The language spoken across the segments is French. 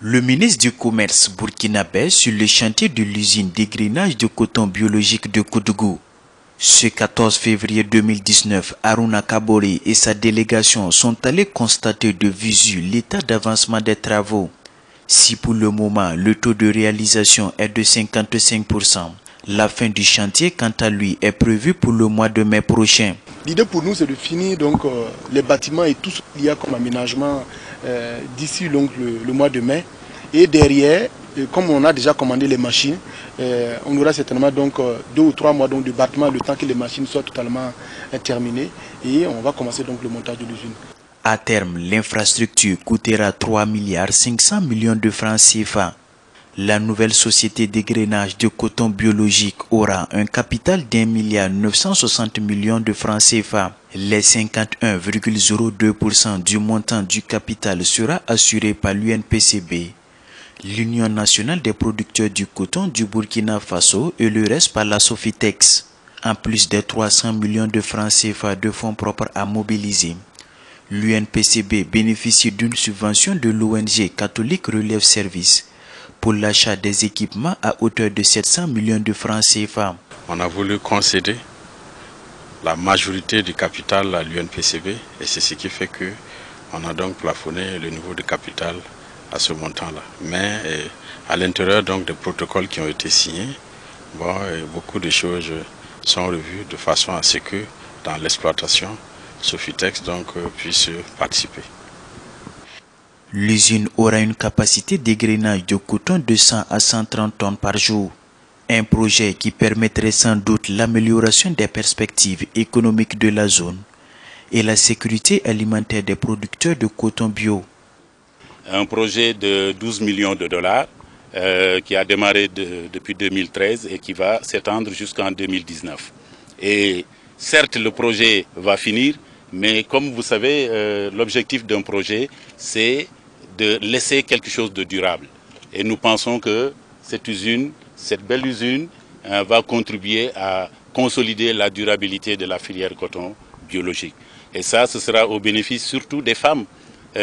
Le ministre du Commerce burkinabé sur le chantier de l'usine d'égrenage de coton biologique de Koudougou. Ce 14 février 2019, Aruna Kabori et sa délégation sont allés constater de visu l'état d'avancement des travaux. Si pour le moment le taux de réalisation est de 55%, la fin du chantier quant à lui est prévue pour le mois de mai prochain. L'idée pour nous c'est de finir donc les bâtiments et tout ce qu'il y a comme aménagement d'ici le mois de mai. Et derrière, comme on a déjà commandé les machines, on aura certainement donc 2 ou 3 mois donc de battement, le temps que les machines soient totalement terminées. Et on va commencer donc le montage de l'usine. À terme, l'infrastructure coûtera 3,5 milliards de francs CFA. La nouvelle société d'égrenage de coton biologique aura un capital d'1,960 milliard de francs CFA. Les 51,02% du montant du capital sera assuré par l'UNPCB, l'Union nationale des producteurs du coton du Burkina Faso et le reste par la Sofitex, en plus des 300 millions de francs CFA de fonds propres à mobiliser. L'UNPCB bénéficie d'une subvention de l'ONG Catholique Relève Service pour l'achat des équipements à hauteur de 700 millions de francs CFA. On a voulu concéder la majorité du capital à l'UNPCB et c'est ce qui fait qu'on a donc plafonné le niveau de capital à ce montant-là. Mais à l'intérieur donc des protocoles qui ont été signés, beaucoup de choses sont revues de façon à ce que dans l'exploitation, Sofitex donc puisse participer. L'usine aura une capacité d'égrenage de coton de 100 à 130 tonnes par jour. Un projet qui permettrait sans doute l'amélioration des perspectives économiques de la zone et la sécurité alimentaire des producteurs de coton bio. Un projet de 12 millions de dollars qui a démarré depuis 2013 et qui va s'étendre jusqu'en 2019. Et certes, le projet va finir, mais comme vous savez, l'objectif d'un projet, c'est de laisser quelque chose de durable. Et nous pensons que cette belle usine, va contribuer à consolider la durabilité de la filière coton biologique. Et ça, ce sera au bénéfice surtout des femmes.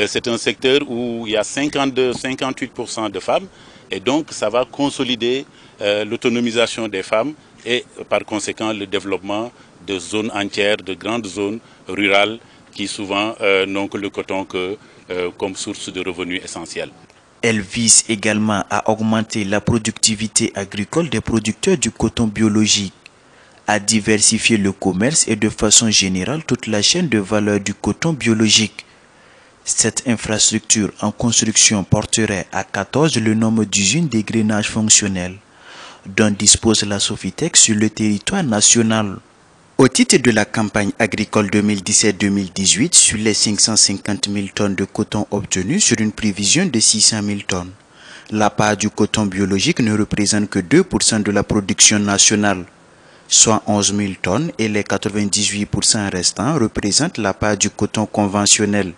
C'est un secteur où il y a 58% de femmes et donc ça va consolider l'autonomisation des femmes et par conséquent le développement de zones entières, de grandes zones rurales qui souvent n'ont que le coton comme source de revenus essentiels. Elle vise également à augmenter la productivité agricole des producteurs du coton biologique, à diversifier le commerce et de façon générale toute la chaîne de valeur du coton biologique. Cette infrastructure en construction porterait à 14 le nombre d'usines d'égrenage fonctionnelles, dont dispose la Sofitex sur le territoire national. Au titre de la campagne agricole 2017-2018, sur les 550 000 tonnes de coton obtenues sur une prévision de 600 000 tonnes, la part du coton biologique ne représente que 2% de la production nationale, soit 11 000 tonnes, et les 98% restants représentent la part du coton conventionnel.